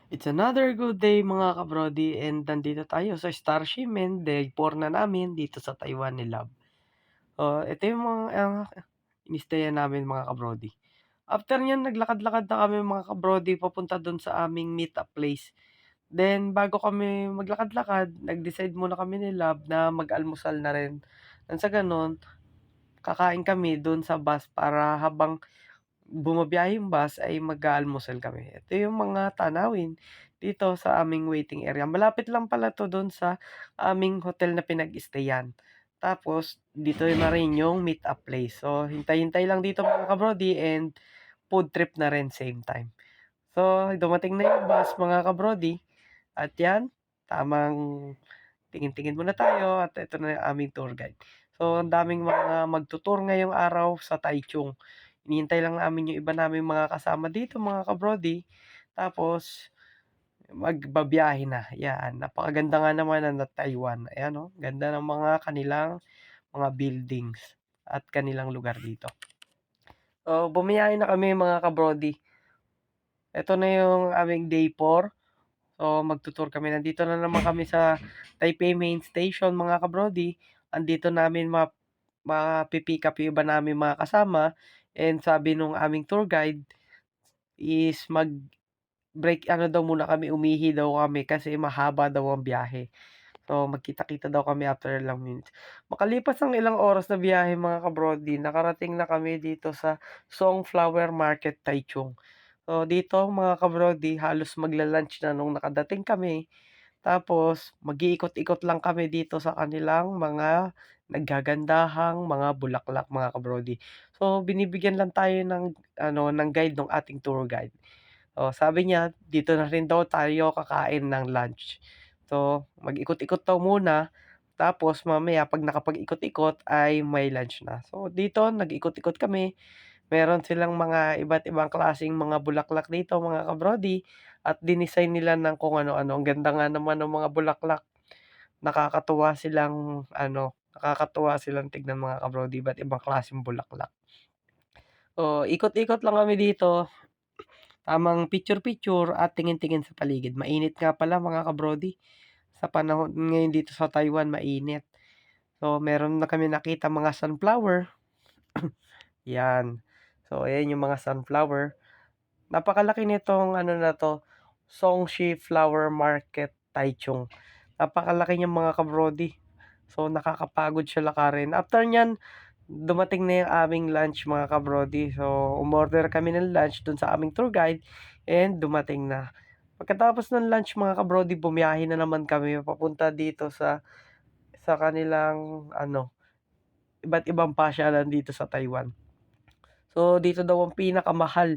It's another good day mga kabrody and nandito tayo sa Star Shipment, day 4 na namin dito sa Taiwan ni Love. Ito yung mga inistayan namin mga kabrody. After niyan naglakad-lakad na kami mga kabrody papunta dun sa aming meet-up place. Then bago kami maglakad-lakad, nag-decide muna kami ni Love na mag-almusal na rin. Nang sa gano'n, kakain kami dun sa bus para habang bumabiyahe yung bus ay mag-aalmusal kami. Ito yung mga tanawin dito sa aming waiting area. Malapit lang pala 'to dun sa aming hotel na pinag-stayan. Tapos dito na rin yung meet-up place. So, hintay-hintay lang dito mga ka-brody and food trip na rin same time. So, dumating na yung bus mga ka-brody at 'yan, tamang tingin-tingin muna tayo at ito na yung aming tour guide. So, ang daming mga magtu-tour ngayong araw sa Taichung. Hinihintay lang namin yung iba naming mga kasama dito mga ka-brody, tapos magbabiyahe na, 'yan. Napakaganda nga naman ng Taiwan, ayan oh, ganda ng mga kanilang mga buildings at kanilang lugar dito. So, bumiyahe na kami mga ka-brody. Ito na yung aming day 4. So, magtu-tour kami. Nandito na naman kami sa Taipei Main Station mga ka-brody. Andito namin mapi-pick up yung iba naming mga kasama and sabi nung aming tour guide is mag-break ano daw muna kami, umihi daw kami kasi mahaba daw ang biyahe. So, magkita-kita daw kami after ilang minutes. Makalipas ang ilang oras na biyahe mga ka-brody, nakarating na kami dito sa Songflower Market, Taichung. So, dito mga ka-brody, halos magla-lunch na nung nakadating kami. Tapos mag-iikot-ikot lang kami dito sa kanilang mga naggagandahang mga bulaklak mga ka-brody. So, binibigyan lang tayo ng ano, ng guide nung ating tour guide. Sabi niya dito na rin daw tayo kakain ng lunch. So, mag-ikot-ikot daw muna, tapos mamaya 'pag nakapag-ikot-ikot ay may lunch na. So, dito nag-ikot-ikot kami. Meron silang mga iba't ibang klaseng mga bulaklak dito mga ka-brody at dinesign nila ng kung ano-ano. Ang ganda nga naman ng mga bulaklak. Nakakatuwa silang tignan mga ka-brody, iba't ibang klaseng bulaklak. Ikot-ikot lang kami dito, tamang picture-picture at tingin-tingin sa paligid. Mainit nga pala mga ka-brody, sa panahon ngayon dito sa Taiwan mainit. So, meron na kami nakita mga sunflower, 'yan. So, ayan yung mga sunflower. Napakalaki nitong ano na 'to, Songshi Flower Market, Taichung. Napakalaki niyang mga ka-brody. So, nakakapagod siya lakarin. After niyan, dumating na yung aming lunch mga ka-brody. So, umorder kami ng lunch dun sa aming tour guide and dumating na. Pagkatapos ng lunch mga ka-brody, bumiyahe na naman kami papunta dito sa kanilang ano, iba't ibang pasyalan dito sa Taiwan. So, dito daw ang pinakamahal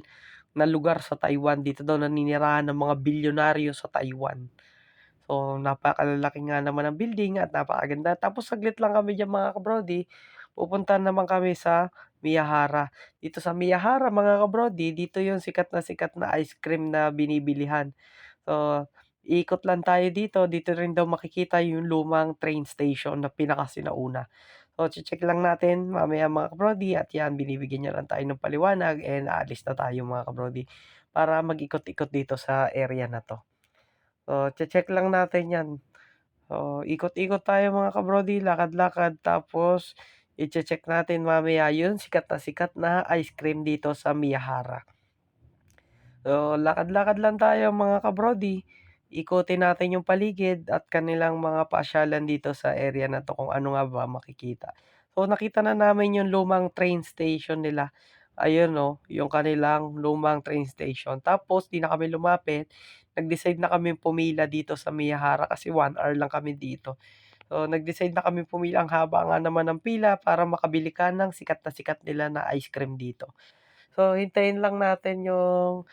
na lugar sa Taiwan. Dito daw naninirahan ng mga bilyonaryo sa Taiwan. So, napakalalaki nga naman ng building at napakaganda. Tapos saglit lang kami diyan mga ka-brody, pupunta naman kami sa Miyahara. Dito sa Miyahara mga ka-brody, dito yung sikat na ice cream na binibilihan. So, ikot lang tayo dito. Dito rin daw makikita yung lumang train station na pinakasinauna. So, check lang natin mamaya mga ka-brody at 'yan binibigyan niya lang tayo ng paliwanag and aalis na tayo mga ka-brody para mag-ikot-ikot dito sa area na 'to. So, check lang natin 'yan. So, ikot-ikot tayo mga ka-brody, lakad-lakad tapos iche-check natin mamaya yung sikat na ice cream dito sa Miyahara. So, lakad-lakad lang tayo mga ka-brody, ikutin natin yung paligid at kanilang mga pasyalan dito sa area na 'to kung ano nga ba makikita. So, nakita na namin yung lumang train station nila. Ayun 'no, yung kanilang lumang train station. Tapos 'di na kami lumapit, nag-decide na kaming pumila dito sa Miyahara kasi 1 hour lang kami dito. So, nag-decide na kaming pumila, ang haba nga naman ng pila para makabili ka ng sikat nila na ice cream dito. So, hintayin lang natin yung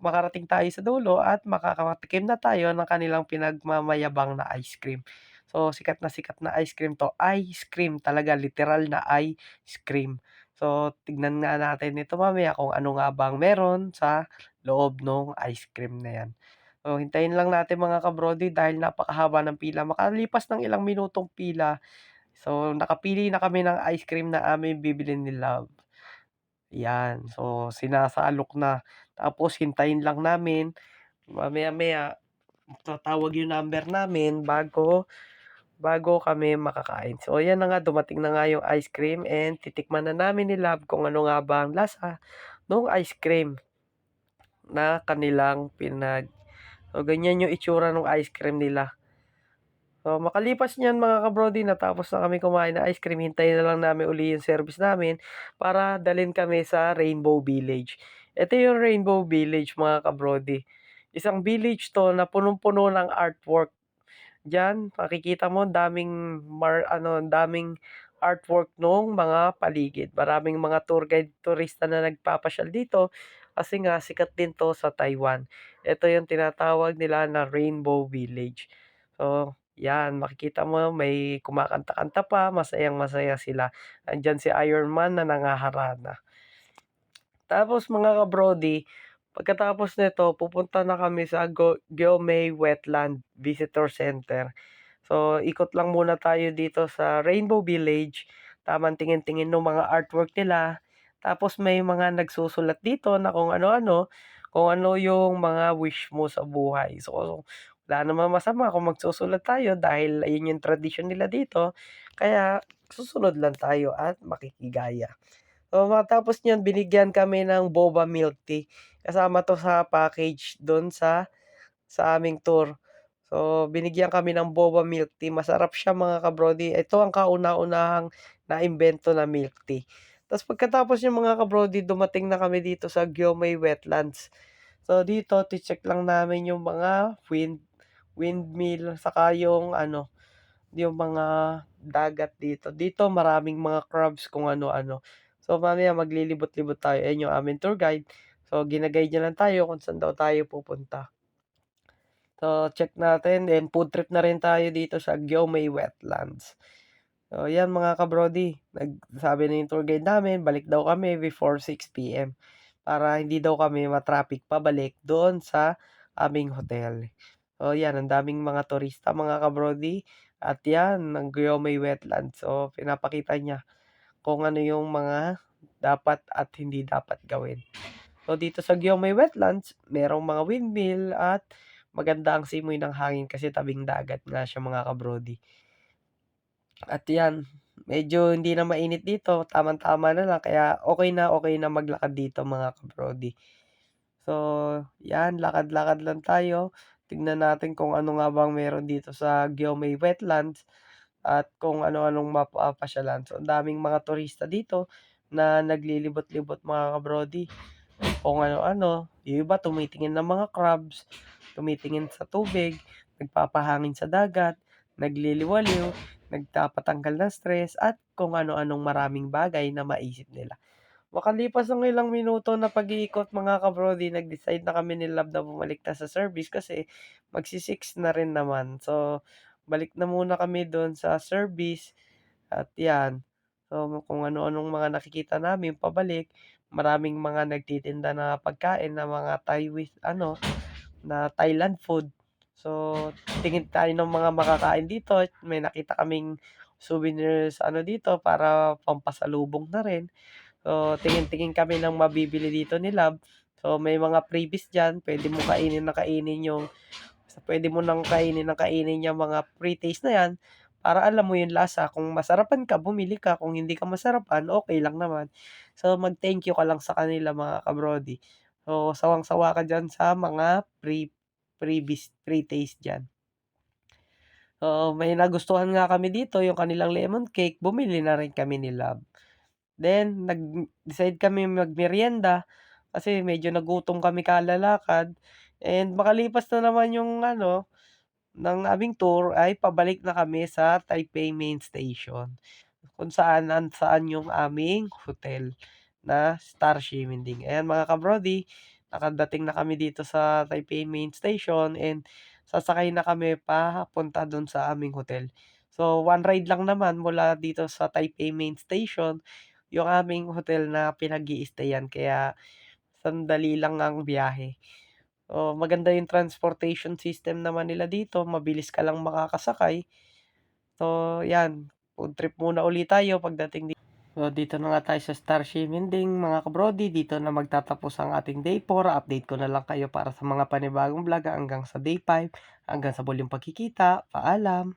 makarating tayo sa dulo at makakatikim na tayo ng kanilang pinagmamayabang na ice cream. So, sikat na ice cream 'to, ice cream talaga literal na ice cream. So, tignan nga natin ito mamaya kung ano nga bang meron sa loob nung ice cream na 'yan. So, hintayin lang natin mga ka-brody dahil napakahaba ng pila. Makalipas ng ilang minutong pila, so nakapili na kami ng ice cream na aming bibilhin ni Love. 'Yan, so sinasalok na. Tapos hintayin lang namin Mamaya-maya tatawag yung number namin bago kami makakain. So ayan na nga, dumating na nga yung ice cream and titikman na namin ni Love kung ano nga ba ang lasa nung ice cream na kanilang so ganyan yung itsura nung ice cream nila. So makalipas niyan mga ka-brody, natapos na kami kumain ng ice cream, hintayin na lang namin uli yung service namin para dalhin kami sa Rainbow Village. Ito yung Rainbow Village mga ka-brody. Isang village 'to na punong-puno ng artwork. Diyan makikita mo daming artwork nung mga paligid. Maraming mga tour guide, turista na nagpapasyal dito kasi nga sikat din 'to sa Taiwan. Ito yung tinatawag nila na Rainbow Village. So, 'yan makikita mo may kumakanta-kanta pa, masayang-masaya sila. Andiyan si Iron Man na nangaharana. Tapos mga ka-brody, pagkatapos nito pupunta na kami sa Gyeomei Wetland Visitor Center. So, ikot lang muna tayo dito sa Rainbow Village, tamang tingin-tingin nung mga artwork nila. Tapos may mga nagsusulat dito na kung ano yung mga wish mo sa buhay. So, wala namang masama kung magsusulat tayo dahil ayun yung tradisyon nila dito. Kaya susunod lang tayo at makikigaya. So, matapos niyan binigyan kami ng boba milk tea. Kasama 'to sa package dun sa aming tour. So, binigyan kami ng boba milk tea. Masarap siya mga ka-brody. Ito ang kauna-unahang naimbento na milk tea. Tapos pagkatapos yung mga ka-brody, dumating na kami dito sa Gyeomei Wetlands. So, dito check lang namin yung mga windmill saka yung mga dagat dito. Dito maraming mga crabs kung ano-ano. So, mamaya maglilibot-libot tayo. Ayan yung aming tour guide. So, gina-guide niya lang tayo kung saan daw tayo pupunta. So, check natin, then food trip na rin tayo dito sa Gyeomei Wetlands. So, yan mga ka-brody, nagsabi na yung tour guide namin, balik daw kami before 6 PM para hindi daw kami ma-traffic pabalik doon sa aming hotel. So, yan, ang daming mga turista mga ka-brody at yan, ng Gyeomei Wetlands. So, pinapakita niya kung ano yung mga dapat at hindi dapat gawin. So, dito sa Gyeomei Wetlands, merong mga windmill at maganda ang simoy ng hangin kasi tabing dagat nga siya mga ka-brody. At 'yan, medyo hindi na mainit dito, tamang-tama na lang kaya okey na maglakad dito mga ka-brody. So, 'yan, lakad-lakad lang tayo, tignan natin kung ano nga bang meron dito sa Gyeomei Wetlands at kung ano-anong mapapasyalan. So, ang daming mga turista dito na naglilibot-libot mga ka-brody. Kung ano-ano, yung iba tumitingin ng mga crabs, tumitingin sa tubig, nagpapahangin sa dagat, nagliliwaliw, nagpapatanggal ng stress at kung ano-anong maraming bagay na maisip nila. Makalipas ng ilang minuto na pag-iikot mga ka-brody, nag-decide na kami ni Love na bumalik na sa service kasi magsi-6 na rin naman. So, balik na muna kami do'n sa service at 'yan. So, kung ano-anong mga nakikita namin pabalik, maraming mga nagtitinda na pagkain na mga na Thailand food. So, tingin tayo ng mga makakain dito at may nakita kaming souvenirs dito para pampasalubong na rin. So, tingin-tingin kami ng mabibili dito ni Love. So, may mga freebies diyan, puwede mo ng kainin yang mga pre-taste na 'yan, para alam mo yung lasa. Kung masarapan ka, bumili ka, kung hindi ka masarapan, okey lang naman. So, mag-thank you ka lang sa kanila mga ka-brody. So, sawang-sawa ka diyan sa mga pre-taste diyan. Oo, may nagustuhan nga kami dito, yung kanilang lemon cake, bumili na rin kami ni Love. Then nag-decide kami magmeryenda kasi medyo nagutom kami kalalakad and makalipas na naman yung ng aming tour ay pabalik na kami sa Taipei Main Station, kung saan yung aming hotel na Star Ximending. Ayan mga ka-brody, nakadating na kami dito sa Taipei Main Station and sasakay na kami papunta dun sa aming hotel. So, one ride lang naman mula dito sa Taipei Main Station yung aming hotel na pinag-i-stayan kaya sandali lang ang biyahe. Oh, maganda yung transportation system naman nila dito, mabilis ka lang makakasakay. So, 'yan, food trip muna uli tayo pagdating dito. So, dito na nga tayo sa Star Shimending mga ka-brody, dito na magtatapos ang ating day 4. Update ko na lang kayo para sa mga panibagong vlog hanggang sa day 5. Hanggang sa muling pagkikita, paalam.